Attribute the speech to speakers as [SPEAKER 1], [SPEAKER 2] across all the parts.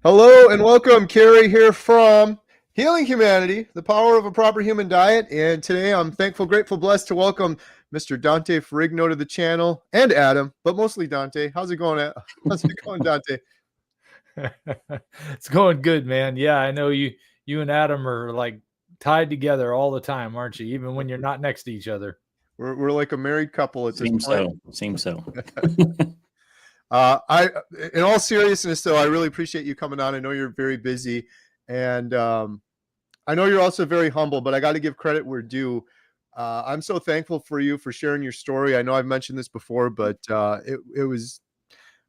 [SPEAKER 1] Hello and welcome, Carrie here from Healing Humanity, the power of a proper human diet. And today I'm thankful, grateful, blessed to welcome Mr. Dante Ferrigno to the channel, and Adam, but mostly Dante. How's it going? How's it going, Dante?
[SPEAKER 2] It's going good, man. Yeah, I know you and Adam are like tied together all the time, aren't you? Even when you're not next to each other.
[SPEAKER 1] We're like a married couple at this
[SPEAKER 3] Seems
[SPEAKER 1] point.
[SPEAKER 3] so. Seems so.
[SPEAKER 1] In all seriousness, though, I really appreciate you coming on. I know you're very busy, and I know you're also very humble, but I got to give credit where due. I'm so thankful for you for sharing your story. I know I've mentioned this before, but it was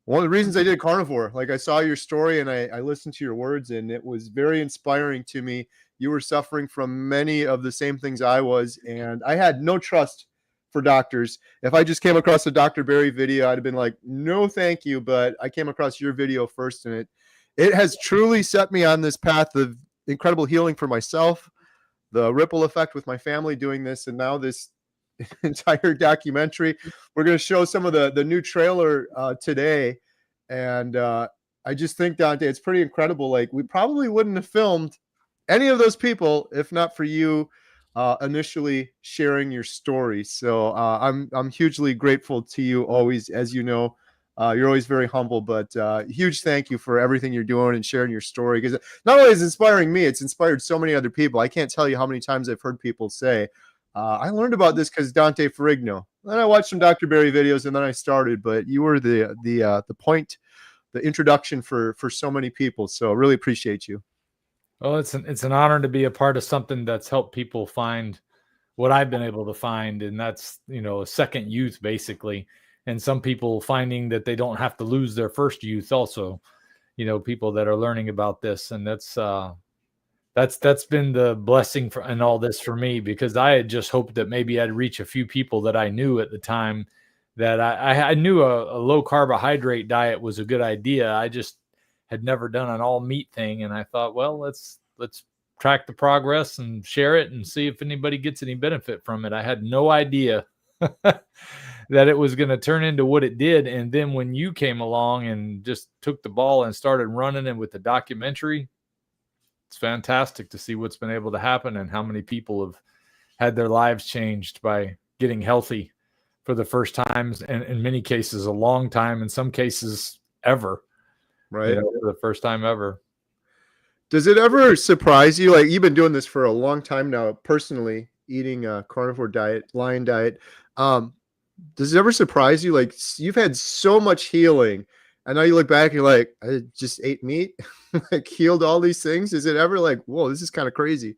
[SPEAKER 1] one of the reasons I did carnivore. Like, I saw your story and I listened to your words, and it was very inspiring to me. You were suffering from many of the same things I was, and I had no trust for doctors. If I just came across a Dr. Barry video, I'd have been like, no, thank you. But I came across your video first, and it has truly set me on this path of incredible healing for myself, the ripple effect with my family doing this, and now this entire documentary. We're going to show some of the new trailer today, and I just think, Dante, it's pretty incredible. Like, we probably wouldn't have filmed any of those people if not for you initially sharing your story. So I'm hugely grateful to you always. As you know, you're always very humble, but huge thank you for everything you're doing and sharing your story, because not only is it inspiring me, it's inspired so many other people. I can't tell you how many times I've heard people say, I learned about this because Dante Ferrigno. Then I watched some Dr. Barry videos, and then I started. But you were the point, the introduction for so many people. So I really appreciate you.
[SPEAKER 2] Well, it's an honor to be a part of something that's helped people find what I've been able to find, and that's, a second youth, basically. And some people finding that they don't have to lose their first youth also, people that are learning about this. And that's been the blessing in all this for me, because I had just hoped that maybe I'd reach a few people that I knew at the time, that I knew a low carbohydrate diet was a good idea. I just had never done an all meat thing. And I thought, well, let's track the progress and share it and see if anybody gets any benefit from it. I had no idea that it was going to turn into what it did. And then when you came along and just took the ball and started running it with the documentary, it's fantastic to see what's been able to happen and how many people have had their lives changed by getting healthy for the first times, and in many cases a long time, in some cases ever.
[SPEAKER 1] Right.
[SPEAKER 2] For the first time ever.
[SPEAKER 1] Does it ever surprise you? Like, you've been doing this for a long time now, personally, eating a carnivore diet, lion diet. Does it ever surprise you? Like, you've had so much healing, and now you look back and you're like, I just ate meat, like healed all these things. Is it ever like, whoa, this is kind of crazy?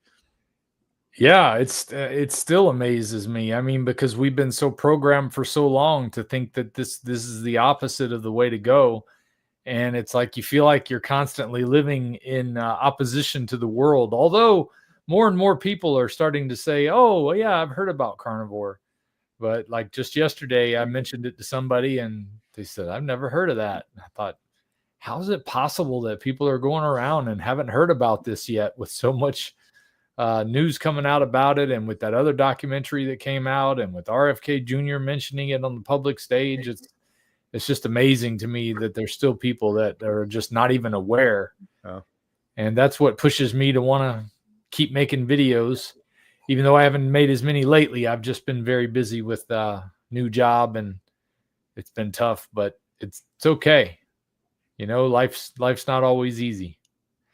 [SPEAKER 2] Yeah, it still amazes me. I mean, because we've been so programmed for so long to think that this is the opposite of the way to go. And it's like you feel like you're constantly living in opposition to the world. Although more and more people are starting to say, oh, well, yeah, I've heard about carnivore. But like just yesterday, I mentioned it to somebody and they said, I've never heard of that. And I thought, how is it possible that people are going around and haven't heard about this yet, with so much news coming out about it, and with that other documentary that came out, and with RFK Jr. mentioning it on the public stage? It's just amazing to me that there's still people that are just not even aware.
[SPEAKER 1] Oh.
[SPEAKER 2] And that's what pushes me to want to keep making videos. Even though I haven't made as many lately, I've just been very busy with a new job, and it's been tough, but it's okay. Life's not always easy.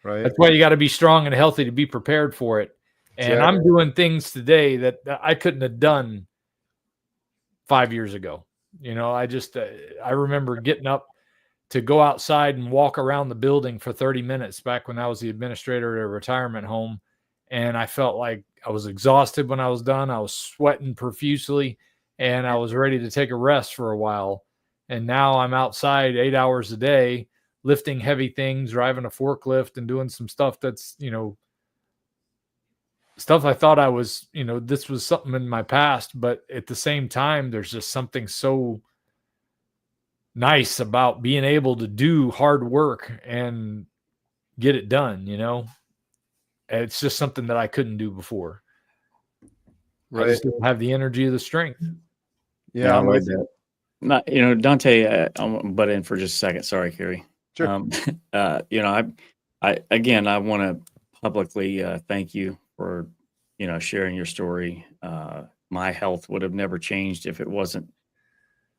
[SPEAKER 1] Right.
[SPEAKER 2] That's why you got to be strong and healthy to be prepared for it. And
[SPEAKER 1] Exactly.
[SPEAKER 2] I'm doing things today that I couldn't have done 5 years ago. I remember getting up to go outside and walk around the building for 30 minutes back when I was the administrator at a retirement home. And I felt like I was exhausted when I was done. I was sweating profusely, and I was ready to take a rest for a while. And now I'm outside 8 hours a day, lifting heavy things, driving a forklift, and doing some stuff that's, stuff I thought I was, this was something in my past, but at the same time, there's just something so nice about being able to do hard work and get it done. It's just something that I couldn't do before. Right. I just don't have the energy or the strength.
[SPEAKER 1] Yeah,
[SPEAKER 3] I'm with that. Not, Dante, I'll butt in for just a second. Sorry, Carrie.
[SPEAKER 1] Sure.
[SPEAKER 3] You know, I want to publicly thank you for, sharing your story. My health would have never changed if it wasn't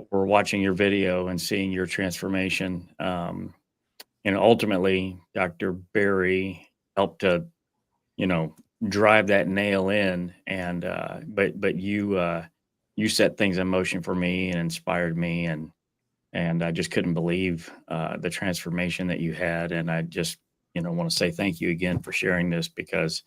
[SPEAKER 3] for watching your video and seeing your transformation. And ultimately, Dr. Barry helped to, you know, drive that nail in. And but you set things in motion for me and inspired me, and I just couldn't believe the transformation that you had. And I just, want to say thank you again for sharing this, because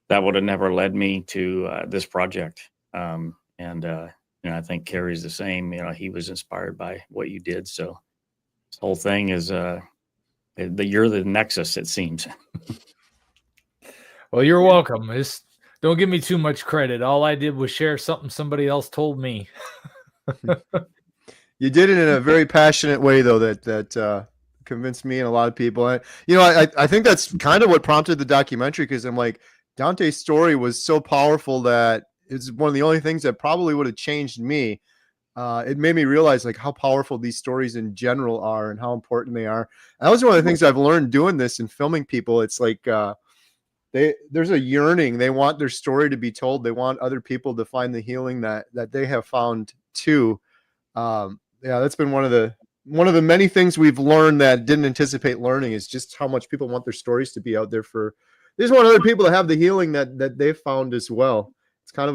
[SPEAKER 3] that would have never led me to this project. I think Kerry's the same. He was inspired by what you did. So this whole thing is you're the nexus, it seems.
[SPEAKER 2] Well, you're welcome. Don't give me too much credit. All I did was share something somebody else told me.
[SPEAKER 1] You did it in a very passionate way, though, that convinced me and a lot of people. I think that's kind of what prompted the documentary, because I'm like, Dante's story was so powerful that it's one of the only things that probably would have changed me. It made me realize like how powerful these stories in general are and how important they are. And that was one of the things I've learned doing this and filming people. It's like there's a yearning. They want their story to be told. They want other people to find the healing that they have found too. That's been one of the many things we've learned that didn't anticipate learning, is just how much people want their stories to be out there for. They just want other people to have the healing that they've found as well. It's kind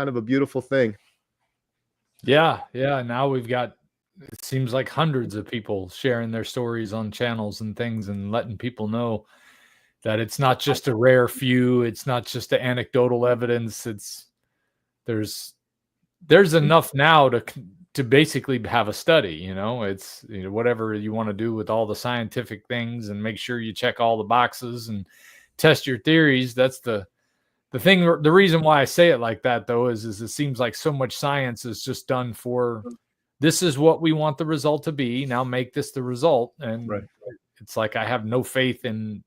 [SPEAKER 1] of a beautiful thing.
[SPEAKER 2] Yeah. Now we've got, it seems like hundreds of people sharing their stories on channels and things, and letting people know that it's not just a rare few. It's not just the anecdotal evidence. There's enough now to basically have a study. It's whatever you want to do with all the scientific things, and make sure you check all the boxes and test your theories. That's the thing. The reason why I say it like that, though, is it seems like so much science is just done for, this is what we want the result to be, now make this the result. And
[SPEAKER 1] right.
[SPEAKER 2] It's like I have no faith in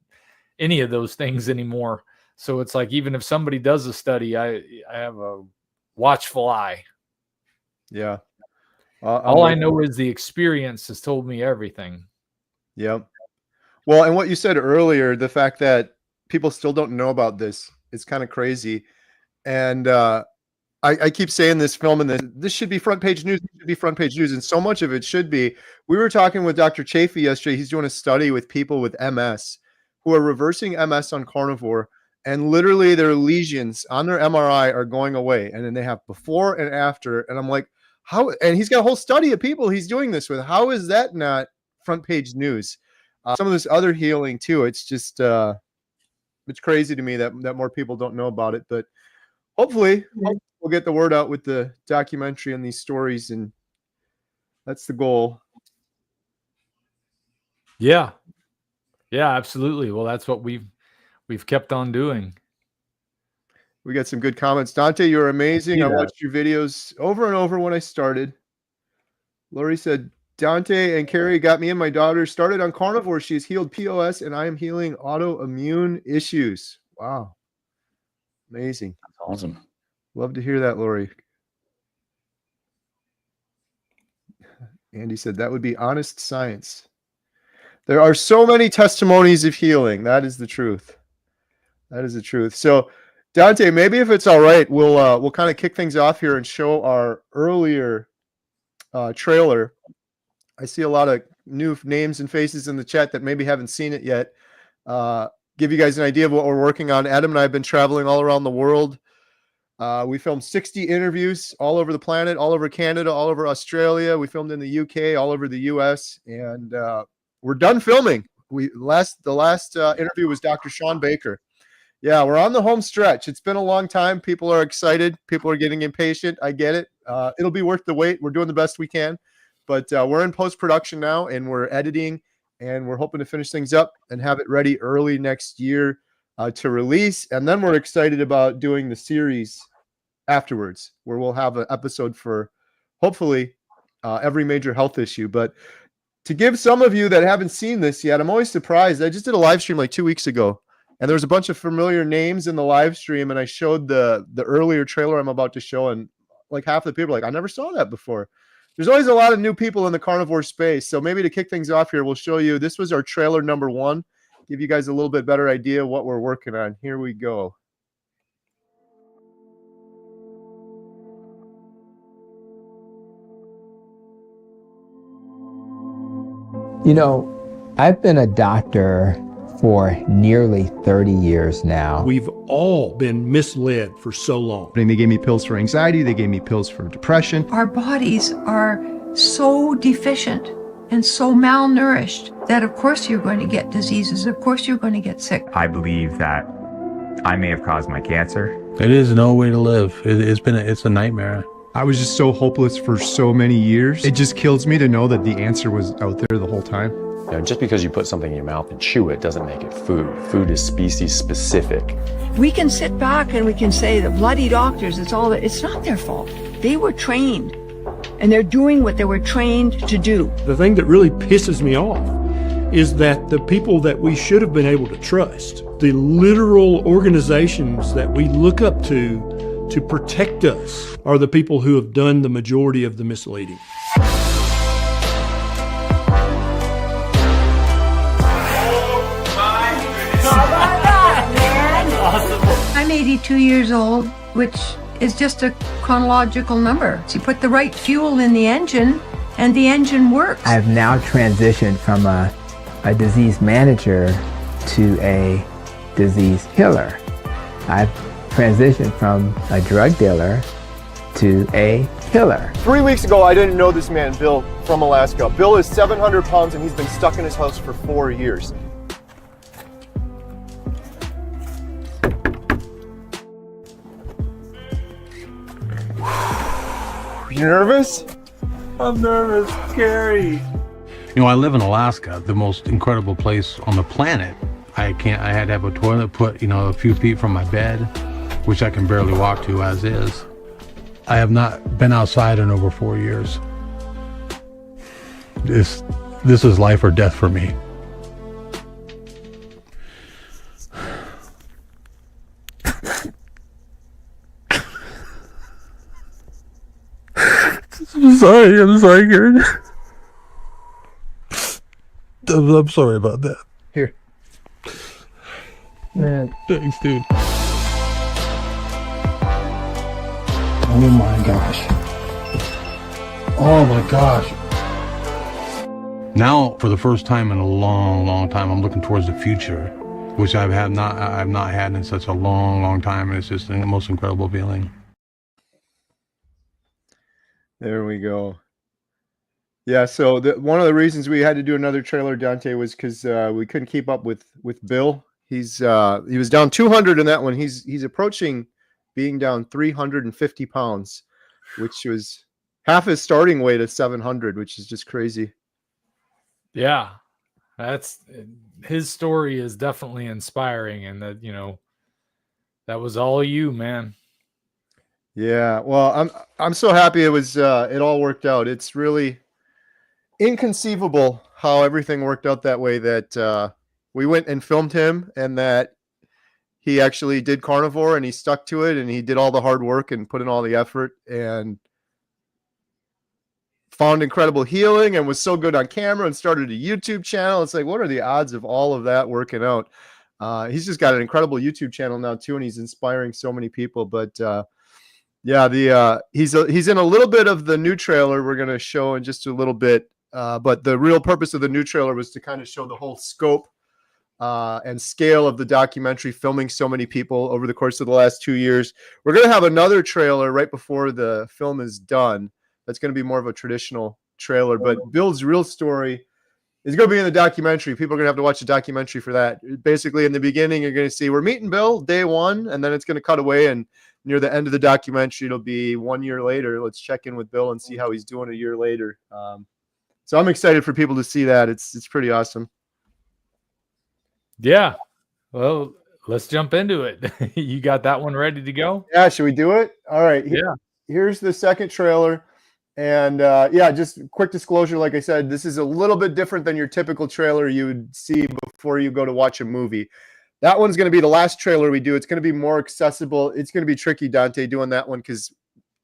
[SPEAKER 2] any of those things anymore. So it's like, even if somebody does a study, I have a watchful eye.
[SPEAKER 1] Yeah.
[SPEAKER 2] All I know is the experience has told me everything.
[SPEAKER 1] Yep. Well, and what you said earlier, the fact that people still don't know about this, it's kind of crazy. And I keep saying this film, and this should be front page news. It should be front page news, and so much of it should be. We were talking with Dr. Chafee yesterday. He's doing a study with people with MS who are reversing MS on carnivore, and literally their lesions on their MRI are going away. And then they have before and after. And I'm like, how? And he's got a whole study of people he's doing this with. How is that not front page news? Some of this other healing too. It's just it's crazy to me that more people don't know about it. But hopefully we'll get the word out with the documentary and these stories, and that's the goal.
[SPEAKER 2] Yeah, absolutely. Well, that's what we've kept on doing.
[SPEAKER 1] We got some good comments. Dante, you're amazing. I watched your videos over and over when I started. Lori said, Dante and Carrie got me and my daughter started on carnivore. She's healed POS, and I am healing autoimmune issues. Wow. Amazing.
[SPEAKER 3] That's awesome.
[SPEAKER 1] Love to hear that, Lori. Andy said, that would be honest science. There are so many testimonies of healing. That is the truth. That is the truth. So, Dante, maybe if it's all right, we'll kind of kick things off here and show our earlier trailer. I see a lot of new names and faces in the chat that maybe haven't seen it yet. Give you guys an idea of what we're working on. Adam and I have been traveling all around the world. We filmed 60 interviews all over the planet, all over Canada, all over Australia. We filmed in the UK, all over the US, and we're done filming. The last interview was Dr. Sean Baker. Yeah, we're on the home stretch. It's been a long time. People are excited. People are getting impatient. I get it. It'll be worth the wait. We're doing the best we can. But we're in post-production now, and we're editing, and we're hoping to finish things up and have it ready early next year to release. And then we're excited about doing the series afterwards, where we'll have an episode for hopefully every major health issue. But to give some of you that haven't seen this yet, I'm always surprised. I just did a live stream like 2 weeks ago, and there was a bunch of familiar names in the live stream, and I showed the earlier trailer I'm about to show, and like half the people are like, I never saw that before. there's always a lot of new people in the carnivore space. So maybe to kick things off here, we'll show you, this was our trailer number 1. Give you guys a little bit better idea what we're working on. Here we go.
[SPEAKER 4] You know, I've been a doctor for nearly 30 years now.
[SPEAKER 5] We've all been misled for so long.
[SPEAKER 1] They gave me pills for anxiety. They gave me pills for depression.
[SPEAKER 6] Our bodies are so deficient and so malnourished that of course you're going to get diseases. Of course you're going to get sick.
[SPEAKER 7] I believe that I may have caused my cancer.
[SPEAKER 8] It is no way to live. It's a nightmare.
[SPEAKER 1] I was just so hopeless for so many years. It just kills me to know that the answer was out there the whole time.
[SPEAKER 9] You know, just because you put something in your mouth and chew it doesn't make it food. Food is species specific.
[SPEAKER 6] We can sit back and we can say the bloody doctors, it's not their fault. They were trained and they're doing what they were trained to do.
[SPEAKER 5] The thing that really pisses me off is that the people that we should have been able to trust, the literal organizations that we look up to protect us, are the people who have done the majority of the misleading.
[SPEAKER 6] I'm 82 years old, which is just a chronological number. So you put the right fuel in the engine and the engine works.
[SPEAKER 4] I've now transitioned from a disease manager to a disease healer. I've transitioned from a drug dealer to a healer.
[SPEAKER 1] 3 weeks ago, I didn't know this man, Bill, from Alaska. Bill is 700 pounds and he's been stuck in his house for 4 years. You nervous?
[SPEAKER 8] I'm nervous, scary. You know, I live in Alaska, the most incredible place on the planet. I had to have a toilet put, a few feet from my bed, which I can barely walk to as is. I have not been outside in over 4 years. This is life or death for me. I'm sorry, Karen. I'm sorry about that.
[SPEAKER 1] Here.
[SPEAKER 4] Man,
[SPEAKER 8] Thanks, dude. Oh my gosh. Oh my gosh. Now, for the first time in a long, long time, I'm looking towards the future, which I've not had in such a long, long time. And it's just the most incredible feeling.
[SPEAKER 1] There we go. Yeah, so one of the reasons we had to do another trailer, Dante, was because we couldn't keep up with Bill. He was down 200 in that one. He's approaching being down 350 pounds, which was half his starting weight of 700, which is just crazy.
[SPEAKER 2] Yeah, his story is definitely inspiring, and that was all you, man.
[SPEAKER 1] Yeah, well, I'm so happy it all worked out. It's really inconceivable how everything worked out that way, that we went and filmed him and that he actually did carnivore and he stuck to it and he did all the hard work and put in all the effort and found incredible healing and was so good on camera and started a YouTube channel. It's like, what are the odds of all of that working out? He's just got an incredible YouTube channel now too, and he's inspiring so many people. But yeah, he's in a little bit of the new trailer we're going to show in just a little bit. But the real purpose of the new trailer was to kind of show the whole scope and scale of the documentary, filming so many people over the course of the last 2 years. We're going to have another trailer right before the film is done. That's going to be more of a traditional trailer, but Bill's real story is going to be in the documentary. People are going to have to watch the documentary for that. Basically, in the beginning, you're going to see we're meeting Bill day one, and then it's going to cut away, and near the end of the documentary, it'll be 1 year later. Let's check in with Bill and see how he's doing a year later. So I'm excited for people to see that. It's pretty awesome.
[SPEAKER 2] Yeah. Well, let's jump into it. You got that one ready to go?
[SPEAKER 1] Yeah, should we do it? All right. Here's the second trailer. And yeah, just quick disclosure, like I said, this is a little bit different than your typical trailer you would see before you go to watch a movie. That one's going to be the last trailer we do. It's going to be more accessible. It's going to be tricky, Dante, doing that one because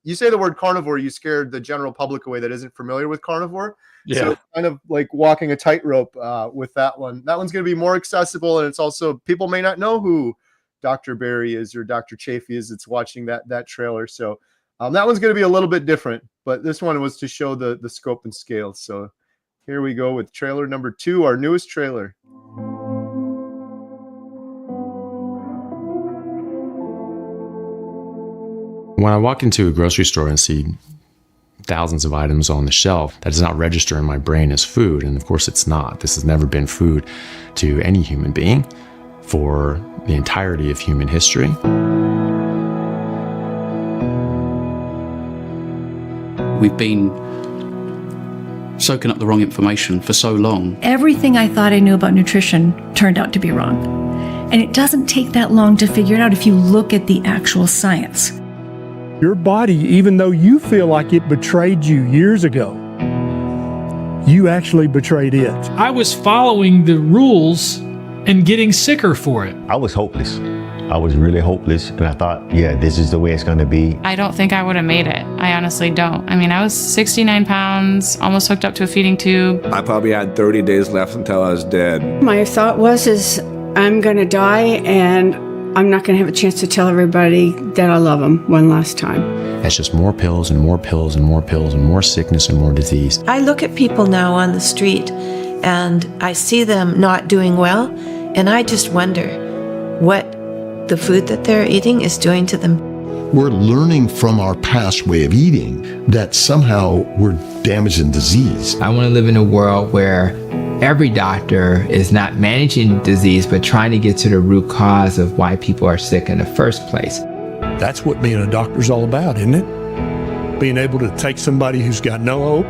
[SPEAKER 1] you say the word carnivore, you scared the general public away that isn't familiar with carnivore.
[SPEAKER 2] Yeah.
[SPEAKER 1] So it's kind of like walking a tightrope with that one. That one's going to be more accessible, and it's also, people may not know who Dr. Barry is or Dr. Chafee is. It's watching that trailer. So that one's going to be a little bit different, but this one was to show the scope and scale. So here we go with trailer number 2, our newest trailer.
[SPEAKER 9] When I walk into a grocery store and see thousands of items on the shelf, that does not register in my brain as food. And of course it's not. This has never been food to any human being for the entirety of human history.
[SPEAKER 10] We've been soaking up the wrong information for so long.
[SPEAKER 11] Everything I thought I knew about nutrition turned out to be wrong. And it doesn't take that long to figure it out if you look at the actual science.
[SPEAKER 5] Your body, even though you feel like it betrayed you years ago, you actually betrayed it.
[SPEAKER 12] I was following the rules and getting sicker for it.
[SPEAKER 13] I was hopeless. I was really hopeless, and I thought, yeah, this is the way it's gonna be.
[SPEAKER 14] I don't think I would have made it. I honestly don't. I mean, I was 69 pounds, almost hooked up to a feeding tube.
[SPEAKER 15] I probably had 30 days left until I was dead.
[SPEAKER 16] My thought was, I'm gonna die, and I'm not going to have a chance to tell everybody that I love them one last time.
[SPEAKER 9] That's just more pills and more pills and more pills and more sickness and more disease.
[SPEAKER 17] I look at people now on the street and I see them not doing well, and I just wonder what the food that they're eating is doing to them.
[SPEAKER 18] We're learning from our past way of eating that somehow we're damaged and diseased.
[SPEAKER 4] I want to live in a world where every doctor is not managing disease, but trying to get to the root cause of why people are sick in the first place.
[SPEAKER 5] That's what being a doctor's all about, isn't it? Being able to take somebody who's got no hope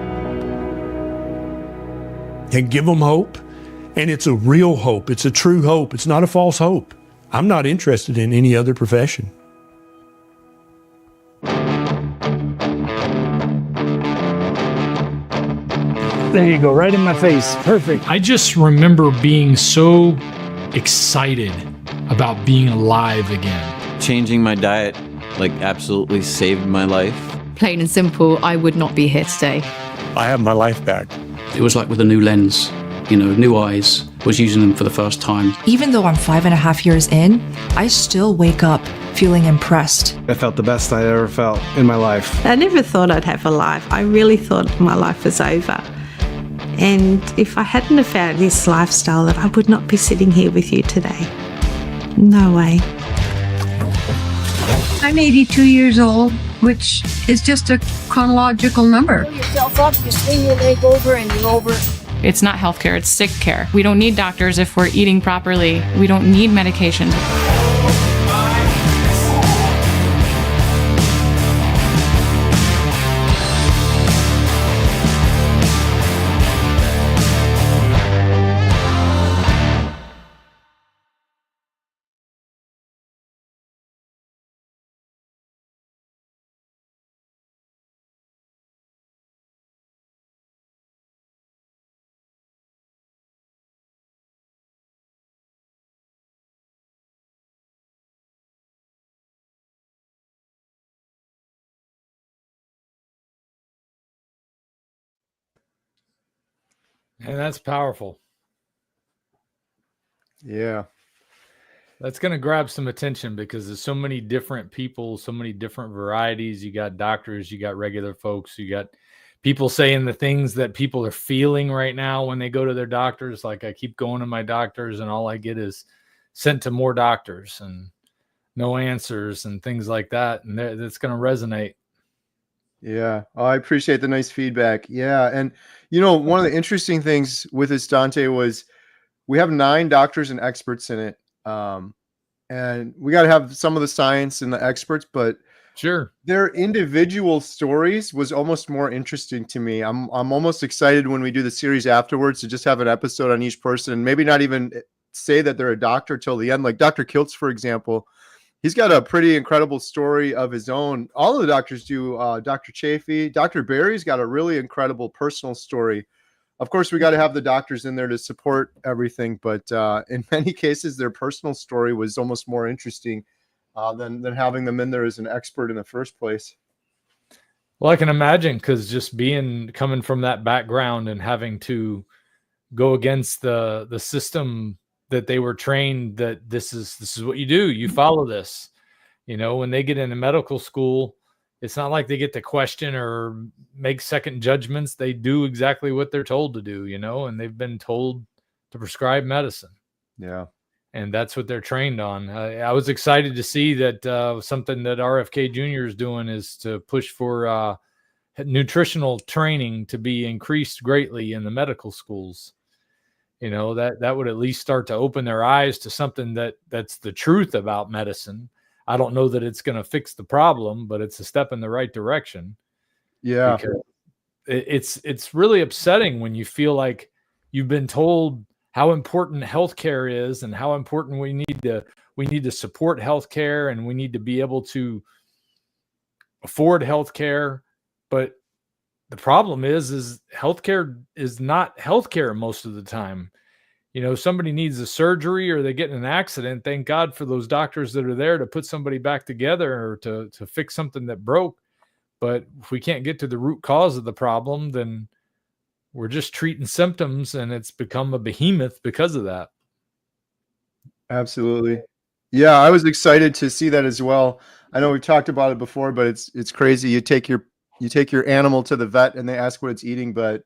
[SPEAKER 5] and give them hope. And it's a real hope. It's a true hope. It's not a false hope. I'm not interested in any other profession.
[SPEAKER 12] There you go, right in my face. Perfect. I just remember being so excited about being alive again.
[SPEAKER 19] Changing my diet absolutely saved my life.
[SPEAKER 20] Plain and simple, I would not be here today.
[SPEAKER 5] I have my life back.
[SPEAKER 10] It was like with a new lens, new eyes, was using them for the first time.
[SPEAKER 21] Even though I'm 5.5 years in, I still wake up feeling impressed.
[SPEAKER 22] I felt the best I ever felt in my life.
[SPEAKER 23] I never thought I'd have a life. I really thought my life was over. And if I hadn't have found this lifestyle, that I would not be sitting here with you today. No way.
[SPEAKER 6] I'm 82 years old, which is just a chronological number.
[SPEAKER 24] Pull yourself up, you swing your leg over, and you're over.
[SPEAKER 14] It's not healthcare, it's sick care. We don't need doctors if we're eating properly. We don't need medication.
[SPEAKER 2] And that's powerful.
[SPEAKER 1] Yeah.
[SPEAKER 2] That's going to grab some attention because there's so many different people, so many different varieties. You got doctors, you got regular folks, you got people saying the things that people are feeling right now when they go to their doctors. Like, I keep going to my doctors and all I get is sent to more doctors and no answers and things like that. And that's going to resonate.
[SPEAKER 1] Yeah. Oh, I appreciate the nice feedback. Yeah. And, one of the interesting things with this, Dante, was we have 9 doctors and experts in it. And we got to have some of the science and the experts, but
[SPEAKER 2] sure,
[SPEAKER 1] their individual stories was almost more interesting to me. I'm almost excited when we do the series afterwards to just have an episode on each person and maybe not even say that they're a doctor till the end. Like Dr. Kiltz, for example, he's got a pretty incredible story of his own. All of the doctors do. Dr. Chafee, Dr. Barry's got a really incredible personal story. Of course, we got to have the doctors in there to support everything, but in many cases, their personal story was almost more interesting than having them in there as an expert in the first place.
[SPEAKER 2] Well, I can imagine, because just coming from that background and having to go against the system that they were trained that this is what you do. You follow this. When they get into medical school, it's not like they get to question or make second judgments. They do exactly what they're told to do, and they've been told to prescribe medicine.
[SPEAKER 1] Yeah.
[SPEAKER 2] And that's what they're trained on. I was excited to see that something that RFK Jr. is doing is to push for nutritional training to be increased greatly in the medical schools. That would at least start to open their eyes to something that's the truth about medicine. I don't know that it's going to fix the problem, but it's a step in the right direction.
[SPEAKER 1] Yeah.
[SPEAKER 2] Because it's really upsetting when you feel like you've been told how important healthcare is and how important we need to support healthcare, and we need to be able to afford healthcare. But the problem is healthcare is not healthcare most of the time. Somebody needs a surgery or they get in an accident. Thank God for those doctors that are there to put somebody back together or to fix something that broke. But if we can't get to the root cause of the problem, then we're just treating symptoms, and it's become a behemoth because of that.
[SPEAKER 1] Absolutely. Yeah, I was excited to see that as well. I know we've talked about it before, but it's crazy. You take your animal to the vet and they ask what it's eating, but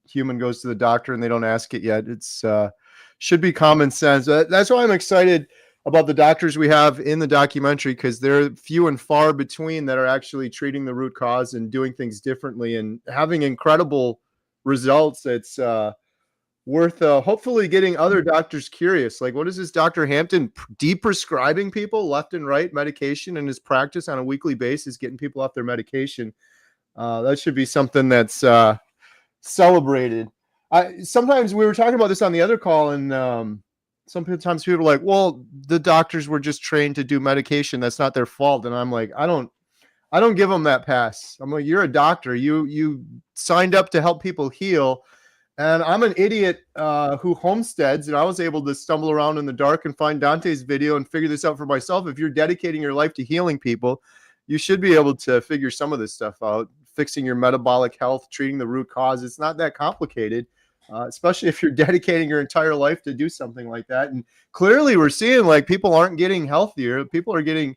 [SPEAKER 1] human goes to the doctor and they don't ask it yet. It's should be common sense. That's why I'm excited about the doctors we have in the documentary, because they're few and far between that are actually treating the root cause and doing things differently and having incredible results. It's worth hopefully getting other doctors curious. Like, what is this Dr. Hampton de-prescribing people left and right medication in his practice on a weekly basis, getting people off their medication? That should be something that's celebrated. Sometimes we were talking about this on the other call, and sometimes people are like, well, the doctors were just trained to do medication. That's not their fault. And I'm like, I don't give them that pass. I'm like, you're a doctor. You signed up to help people heal. And I'm an idiot who homesteads, and I was able to stumble around in the dark and find Dante's video and figure this out for myself. If you're dedicating your life to healing people, you should be able to figure some of this stuff out. Fixing your metabolic health, treating the root cause. It's not that complicated, especially if you're dedicating your entire life to do something like that. And clearly we're seeing like people aren't getting healthier. People are getting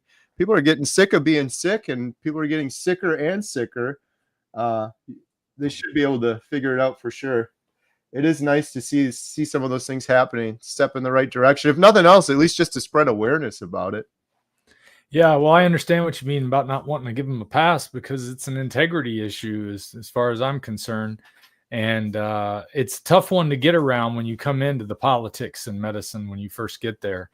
[SPEAKER 1] sick of being sick, and people are getting sicker and sicker. They should be able to figure it out for sure. It is nice to see some of those things happening, step in the right direction. If nothing else, at least just to spread awareness about it.
[SPEAKER 2] Yeah, well, I understand what you mean about not wanting to give them a pass, because it's an integrity issue as far as I'm concerned. And it's a tough one to get around when you come into the politics and medicine when you first get there,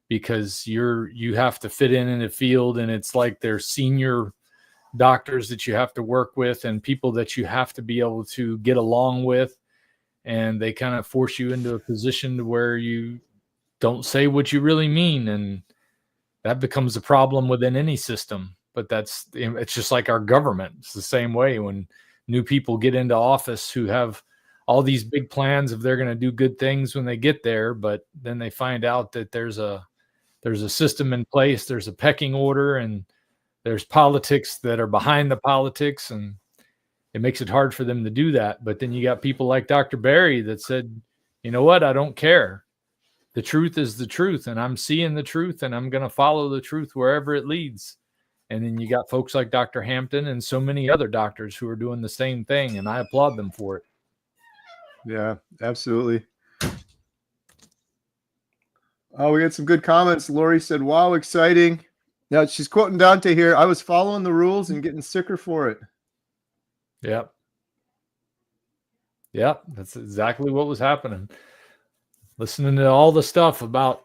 [SPEAKER 2] because you have to fit in a field, and it's like there's senior doctors that you have to work with and people that you have to be able to get along with. And they kind of force you into a position to where you don't say what you really mean. And that becomes a problem within any system. But it's just like our government. It's the same way when new people get into office who have all these big plans if they're going to do good things when they get there, but then they find out that there's a system in place, there's a pecking order, and there's politics that are behind the politics, and it makes it hard for them to do that. But then you got people like Dr. Barry that said, you know what, I don't care. The truth is the truth, and I'm seeing the truth, and I'm going to follow the truth wherever it leads. And then you got folks like Dr. Hampton and so many other doctors who are doing the same thing, and I applaud them for it.
[SPEAKER 1] Yeah, absolutely. Oh, we got some good comments. Lori said, wow, exciting. Now she's quoting Dante here. I was following the rules and getting sicker for it.
[SPEAKER 2] Yep. Yep. That's exactly what was happening. Listening to all the stuff about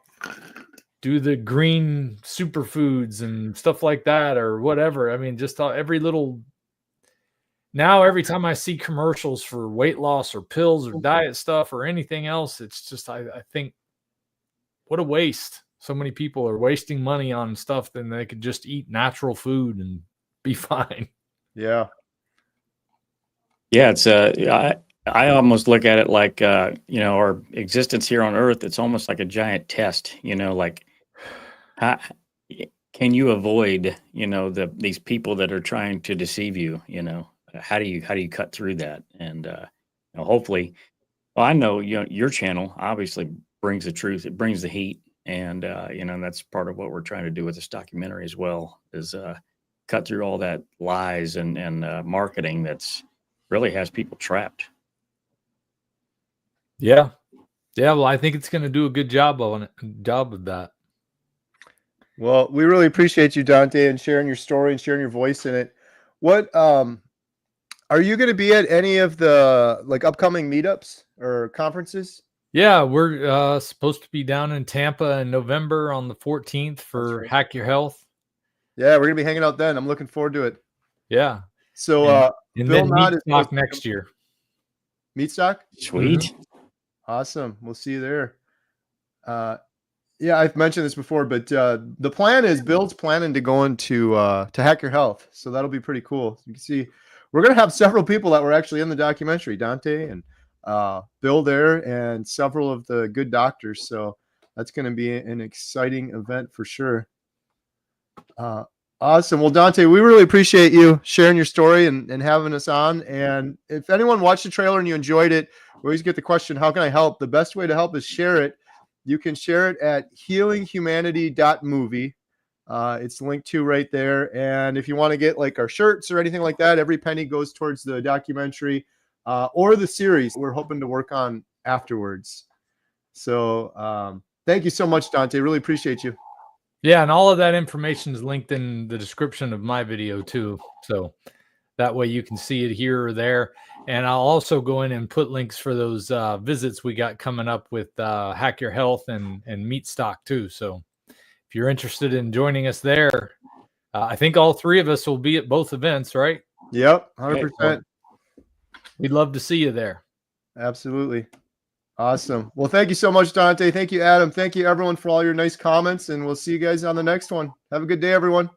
[SPEAKER 2] do the green superfoods and stuff like that or whatever. I mean, just every time I see commercials for weight loss or pills or diet stuff or anything else, it's just, I think, what a waste. So many people are wasting money on stuff then they could just eat natural food and be fine.
[SPEAKER 1] Yeah.
[SPEAKER 3] Yeah, it's I almost look at it like our existence here on Earth. It's almost like a giant test. Like can you avoid, these people that are trying to deceive you? How do you cut through that? And hopefully, well, I know your channel obviously brings the truth. It brings the heat, and that's part of what we're trying to do with this documentary as well, is cut through all that lies and marketing that's really has people trapped.
[SPEAKER 2] Yeah. Well, I think it's going to do a good job of that.
[SPEAKER 1] Well, we really appreciate you, Dante, and sharing your story and sharing your voice in it. What are you going to be at any of the upcoming meetups or conferences?
[SPEAKER 2] Yeah, we're supposed to be down in Tampa in November on the 14th for
[SPEAKER 1] right.
[SPEAKER 2] Hack Your Health.
[SPEAKER 1] Yeah, we're gonna be hanging out then. I'm looking forward to it.
[SPEAKER 2] Yeah.
[SPEAKER 1] So
[SPEAKER 2] and
[SPEAKER 1] Bill
[SPEAKER 2] then
[SPEAKER 1] Knott is
[SPEAKER 2] Meatstock next year.
[SPEAKER 1] Meatstock?
[SPEAKER 3] Sweet.
[SPEAKER 2] Mm-hmm.
[SPEAKER 1] Awesome. We'll see you there. Yeah, I've mentioned this before, but the plan is Bill's planning to go into to Hack Your Health. So that'll be pretty cool. You can see we're gonna have several people that were actually in the documentary, Dante and Bill there, and several of the good doctors. So that's gonna be an exciting event for sure. Awesome. Well, Dante, we really appreciate you sharing your story and having us on. And if anyone watched the trailer and you enjoyed it, we always get the question, how can I help? The best way to help is share it. You can share it at healinghumanity.movie. It's linked to right there. And if you want to get our shirts or anything like that, every penny goes towards the documentary or the series we're hoping to work on afterwards. So thank you so much, Dante. Really appreciate you.
[SPEAKER 2] Yeah, and all of that information is linked in the description of my video too. So that way you can see it here or there. And I'll also go in and put links for those visits we got coming up with Hack Your Health and Meatstock too. So if you're interested in joining us there, I think all three of us will be at both events, right?
[SPEAKER 1] Yep, 100%.
[SPEAKER 2] We'd love to see you there.
[SPEAKER 1] Absolutely. Awesome. Well, thank you so much, Dante. Thank you, Adam. Thank you, everyone, for all your nice comments. And we'll see you guys on the next one. Have a good day, everyone.